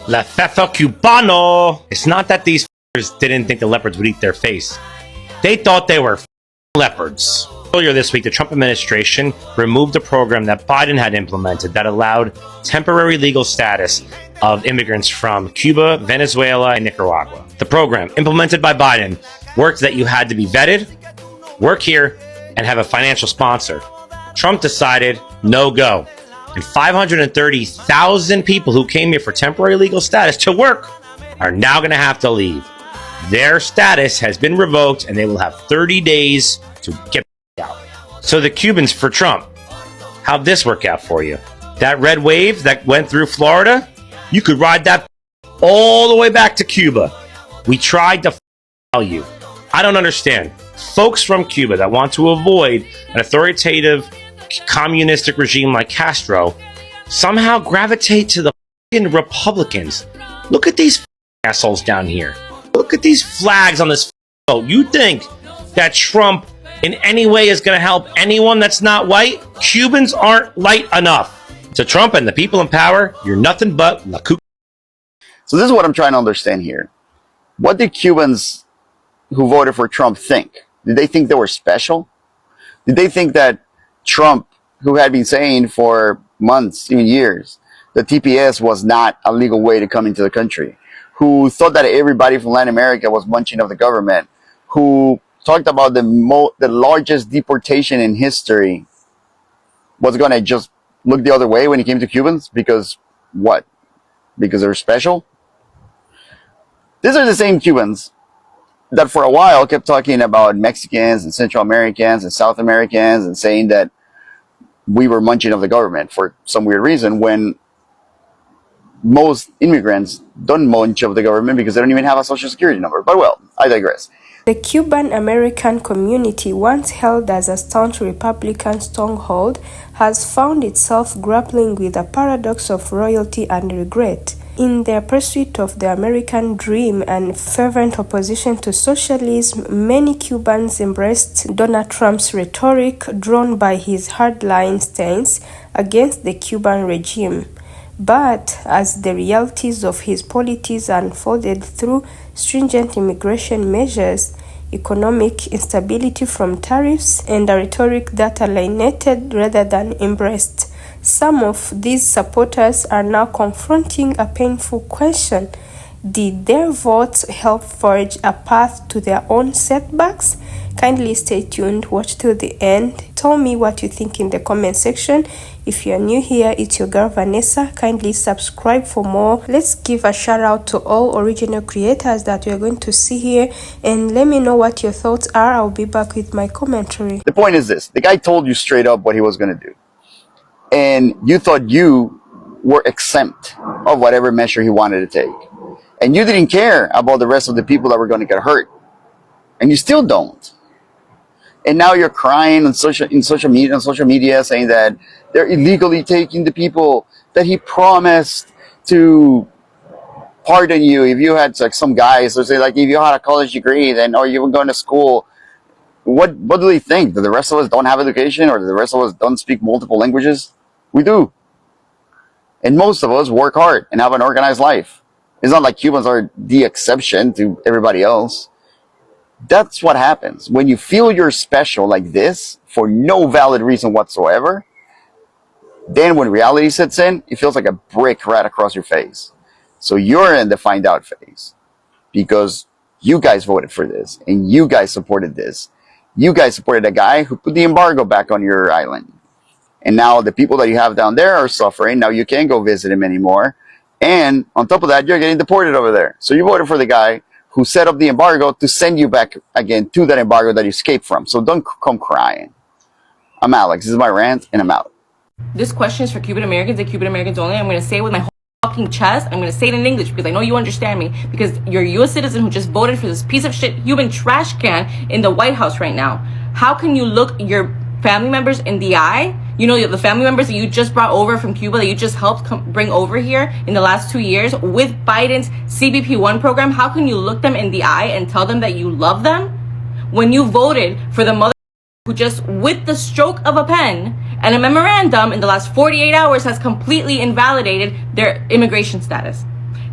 La FAFO Cubano. It's not that these didn't think the leopards would eat their face. They thought they were leopards. Earlier this week, the Trump administration removed a program that Biden had implemented that allowed temporary legal status of immigrants from Cuba, Venezuela, and Nicaragua. The program, implemented by Biden, worked that you had to be vetted, work here, and have a financial sponsor. Trump decided no go. And 530,000 people who came here for temporary legal status to work are now going to have to leave. Their status has been revoked and they will have 30 days to get out. So the Cubans for Trump, how'd this work out for you? That red wave that went through Florida, you could ride that all the way back to Cuba. We tried to tell you. I don't understand. Folks from Cuba that want to avoid an authoritative communistic regime like Castro somehow gravitate to the Republicans. Look at these assholes down here. Look at these flags on this boat. You think that Trump in any way is going to help anyone that's not white? Cubans aren't light enough. To Trump and the people in power, you're nothing but la cuc. So this is what I'm trying to understand here. What did Cubans who voted for Trump think? Did they think they were special? Did they think that Trump, who had been saying for months, even years, that TPS was not a legal way to come into the country, who thought that everybody from Latin America was munching of the government, who talked about the largest deportation in history, was going to just look the other way when it came to Cubans? Because what? Because they're special? These are the same Cubans that for a while kept talking about Mexicans and Central Americans and South Americans and saying that we were munching of the government for some weird reason, when most immigrants don't munch of the government because they don't even have a social security number. But well, I digress. The Cuban American community, once held as a staunch Republican stronghold, has found itself grappling with the paradox of royalty and regret. In their pursuit of the American dream and fervent opposition to socialism, many Cubans embraced Donald Trump's rhetoric drawn by his hardline stance against the Cuban regime. But as the realities of his policies unfolded through stringent immigration measures, economic instability from tariffs, and a rhetoric that alienated rather than embraced, some of these supporters are now confronting a painful question. Did their votes help forge a path to their own setbacks? Kindly stay tuned, watch till the end. Tell me what you think in the comment section. If you are new here, it's your girl Vanessa. Kindly subscribe for more. Let's give a shout out to all original creators that we are going to see here, and let me know what your thoughts are. I'll be back with my commentary. The point is this: the guy told you straight up what he was going to do, and you thought you were exempt of whatever measure he wanted to take. And you didn't care about the rest of the people that were going to get hurt. And you still don't. And now you're crying on social media saying that they're illegally taking the people, that he promised to pardon you if you had like some guys, or say like if you had a college degree, then or you were going to school. What do they think? That the rest of us don't have education, or that the rest of us don't speak multiple languages? We do. And most of us work hard and have an organized life. It's not like Cubans are the exception to everybody else. That's what happens. When you feel you're special like this, for no valid reason whatsoever, then when reality sets in, it feels like a brick right across your face. So you're in the find out phase. Because you guys voted for this, and you guys supported this. You guys supported a guy who put the embargo back on your island. And now the people that you have down there are suffering. Now you can't go visit him anymore. And on top of that, you're getting deported over there. So you voted for the guy who set up the embargo to send you back again to that embargo that you escaped from. So don't come crying. I'm Alex. This is my rant, and I'm out. This question is for Cuban Americans and Cuban Americans only. I'm going to say it with my whole fucking chest. I'm going to say it in English because I know you understand me. Because you're a U.S. citizen who just voted for this piece of shit human trash can in the White House right now. How can you look your family members in the eye? You know, the family members that you just brought over from Cuba, that you just helped bring over here in the last 2 years with Biden's CBP1 program. How can you look them in the eye and tell them that you love them when you voted for the mother who just, with the stroke of a pen and a memorandum in the last 48 hours, has completely invalidated their immigration status?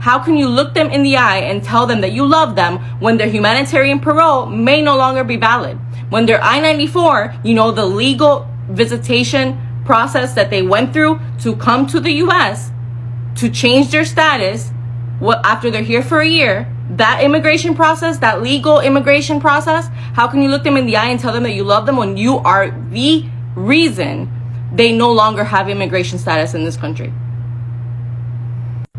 How can you look them in the eye and tell them that you love them when their humanitarian parole may no longer be valid? When their I-94, you know, the legal visitation process that they went through to come to the U.S. to change their status after they're here for a year, that immigration process, that legal immigration process, how can you look them in the eye and tell them that you love them when you are the reason they no longer have immigration status in this country?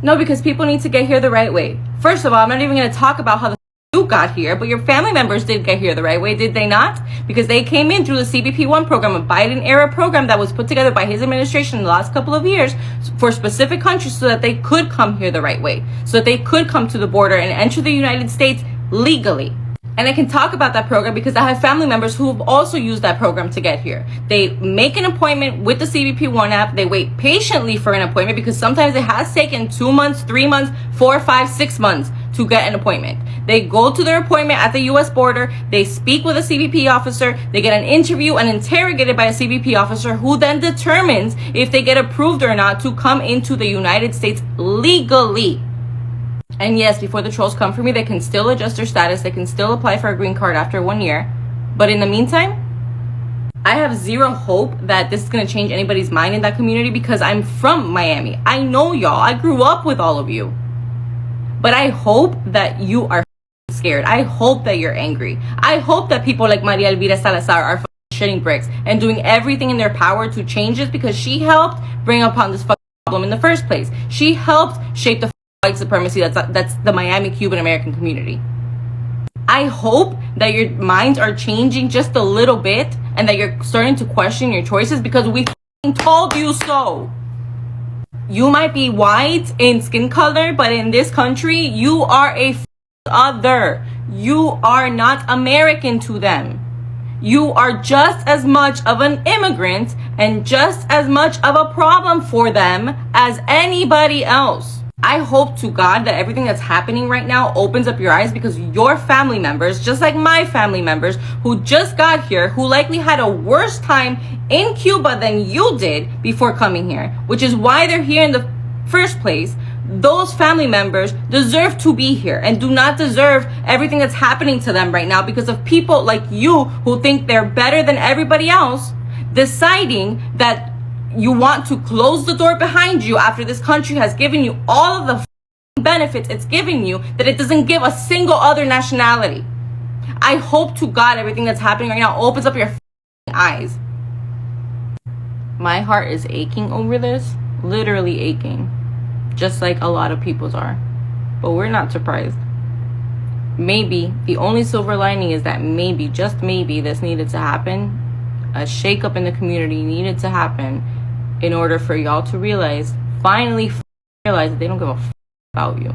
No, because people need to get here the right way. First of all, I'm not even going to talk about how the you got here, but your family members did get here the right way, did they not? Because they came in through the CBP-1 program, a Biden-era program that was put together by his administration in the last couple of years for specific countries so that they could come here the right way, so that they could come to the border and enter the United States legally. And I can talk about that program because I have family members who have also used that program to get here. They make an appointment with the CBP-1 app. They wait patiently for an appointment because sometimes it has taken 2 months, 3 months, 4, 5, 6 months to get an appointment. They go to their appointment at the U.S. border. They speak with a CBP officer. They get an interview and interrogated by a CBP officer who then determines if they get approved or not to come into the United States legally. And yes, before the trolls come for me, they can still adjust their status. They can still apply for a green card after 1 year. But in the meantime, I have zero hope that this is going to change anybody's mind in that community because I'm from Miami. I know y'all. I grew up with all of you. But I hope that you are scared. I hope that you're angry. I hope that people like Maria Elvira Salazar are shitting bricks and doing everything in their power to change this because she helped bring upon this problem in the first place. She helped shape the white supremacy that's the Miami Cuban American community. I hope that your minds are changing just a little bit and that you're starting to question your choices because we told you so. You might be white in skin color, but in this country, you are a other. You are not American to them. You are just as much of an immigrant and just as much of a problem for them as anybody else. I hope to God that everything that's happening right now opens up your eyes because your family members, just like my family members who just got here, who likely had a worse time in Cuba than you did before coming here, which is why they're here in the first place, those family members deserve to be here and do not deserve everything that's happening to them right now because of people like you who think they're better than everybody else, deciding that you want to close the door behind you after this country has given you all of the benefits it's giving you that it doesn't give a single other nationality. I hope to God everything that's happening right now opens up your eyes. My heart is aching over this, literally aching, just like a lot of people's are. But we're not surprised. Maybe the only silver lining is that maybe, just maybe, this needed to happen. A shakeup in the community needed to happen in order for y'all to realize, finally realize that they don't give a about you.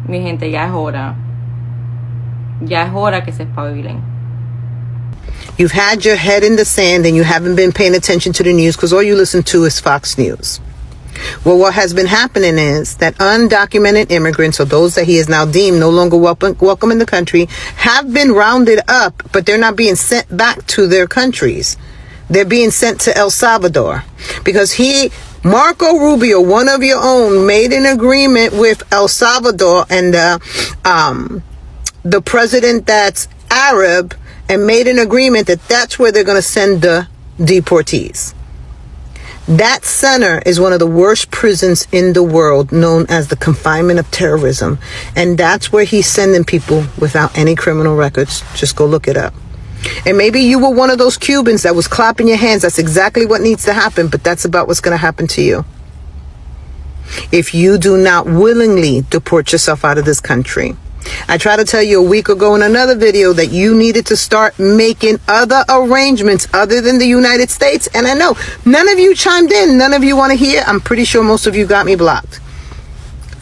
Mi gente, ya es hora. Ya es hora que se espabilen. You've had your head in the sand and you haven't been paying attention to the news because all you listen to is Fox News. Well, what has been happening is that undocumented immigrants, or those that he has now deemed no longer welcome in the country, have been rounded up, but they're not being sent back to their countries. They're being sent to El Salvador because Marco Rubio, one of your own, made an agreement with El Salvador and the president that's Arab, and made an agreement that that's where they're going to send the deportees. That center is one of the worst prisons in the world, known as the confinement of terrorism. And that's where he's sending people without any criminal records. Just go look it up. And maybe you were one of those Cubans that was clapping your hands. That's exactly what needs to happen, but that's about what's going to happen to you if you do not willingly deport yourself out of this country. I tried to tell you a week ago in another video that you needed to start making other arrangements other than the United States. And I know none of you chimed in. None of you want to hear. I'm pretty sure most of you got me blocked.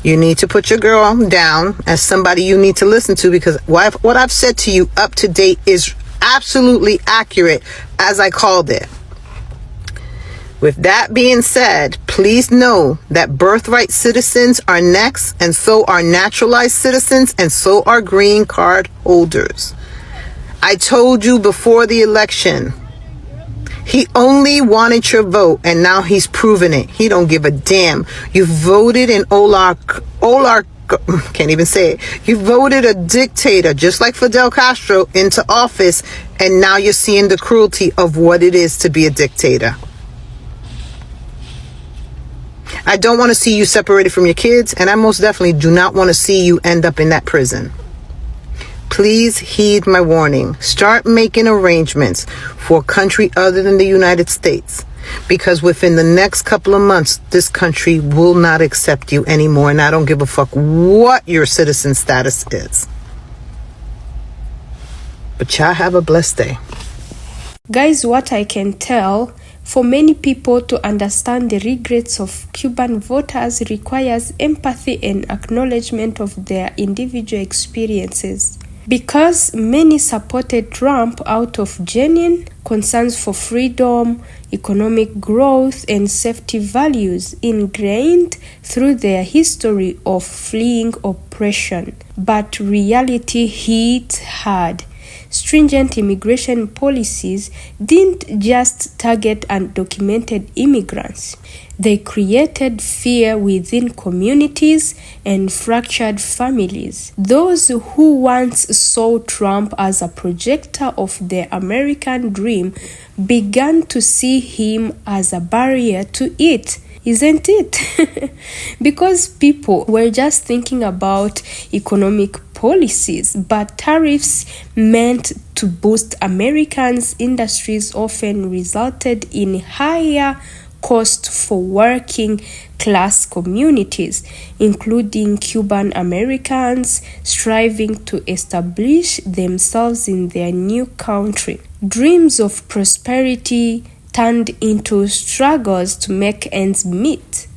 You need to put your girl down as somebody you need to listen to, because what I've said to you up to date is absolutely accurate as I called it. With that being said, please know that birthright citizens are next, and so are naturalized citizens, and so are green card holders. I told you before the election, He only wanted your vote, and now he's proven it. He don't give a damn. You voted in can't even say it. You voted a dictator, just like Fidel Castro, into office, and now you're seeing the cruelty of what it is to be a dictator. I don't want to see you separated from your kids, and I most definitely do not want to see you end up in that prison. Please heed my warning. Start making arrangements for a country other than the United States, because within the next couple of months, this country will not accept you anymore, and I don't give a fuck what your citizen status is. But y'all have a blessed day. Guys, what I can tell, for many people to understand the regrets of Cuban voters requires empathy and acknowledgement of their individual experiences. Because many supported Trump out of genuine concerns for freedom, economic growth, and safety values ingrained through their history of fleeing oppression. But reality hit hard. Stringent immigration policies didn't just target undocumented immigrants. They created fear within communities and fractured families. Those who once saw Trump as a projector of the American dream began to see him as a barrier to it. Isn't it? Because people were just thinking about economic policies, but tariffs meant to boost Americans' industries often resulted in higher cost for working class communities, including Cuban Americans striving to establish themselves in their new country. Dreams of prosperity turned into struggles to make ends meet.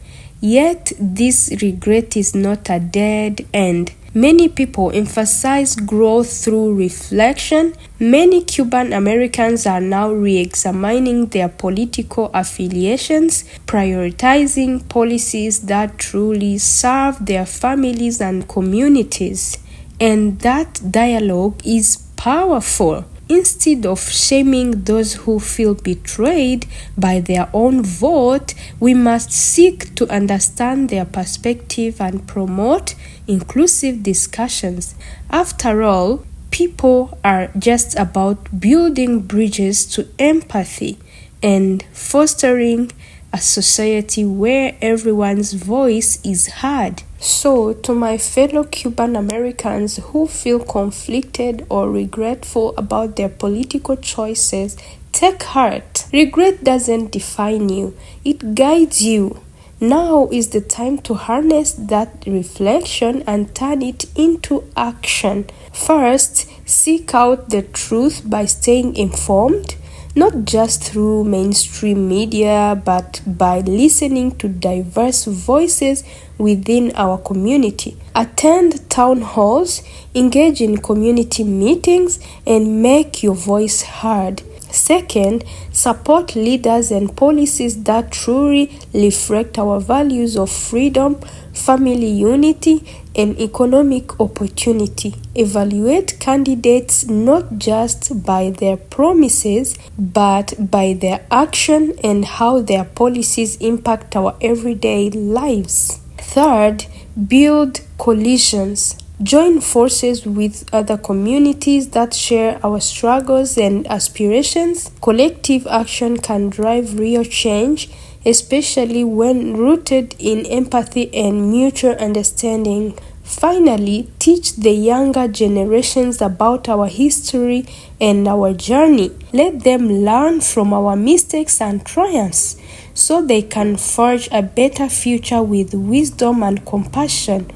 Yet this regret is not a dead end. Many people emphasize growth through reflection. Many Cuban Americans are now re-examining their political affiliations, prioritizing policies that truly serve their families and communities. And that dialogue is powerful. Instead of shaming those who feel betrayed by their own vote, we must seek to understand their perspective and promote inclusive discussions. After all, people are just about building bridges to empathy and fostering a society where everyone's voice is heard. So, to my fellow Cuban Americans who feel conflicted or regretful about their political choices, take heart. Regret doesn't define you, it guides you. Now is the time to harness that reflection and turn it into action. First, seek out the truth by staying informed, not just through mainstream media, but by listening to diverse voices within our community. Attend town halls, engage in community meetings, and make your voice heard. Second, support leaders and policies that truly reflect our values of freedom, family unity, and economic opportunity. Evaluate candidates not just by their promises, but by their action and how their policies impact our everyday lives. Third, build coalitions. Join forces with other communities that share our struggles and aspirations. Collective action can drive real change, especially when rooted in empathy and mutual understanding. Finally, teach the younger generations about our history and our journey. Let them learn from our mistakes and triumphs so they can forge a better future with wisdom and compassion.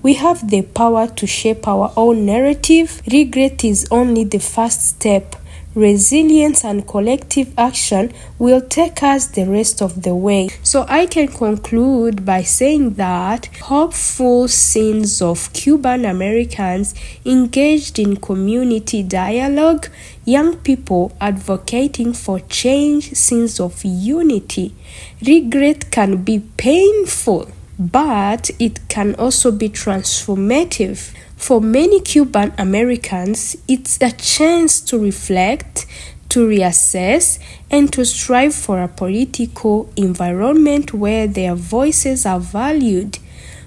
We have the power to shape our own narrative. Regret is only the first step. Resilience and collective action will take us the rest of the way. So I can conclude by saying that hopeful scenes of Cuban Americans engaged in community dialogue, young people advocating for change, scenes of unity. Regret can be painful, but it can also be transformative. For many Cuban Americans, it's a chance to reflect, to to reassess and to strive for a political environment where their voices are valued.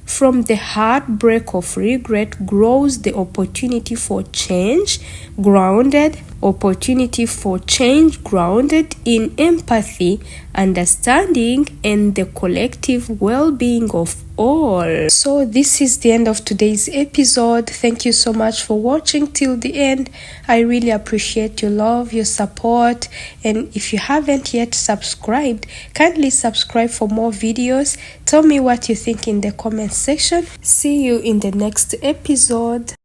From the heartbreak of regret grows the opportunity for change grounded in empathy, understanding, and the collective well-being of all. So this is the end of today's episode. Thank you so much for watching till the end. I really appreciate your love, your support, and if you haven't yet subscribed, kindly subscribe for more videos. Tell me what you think in the comment section. See you in the next episode.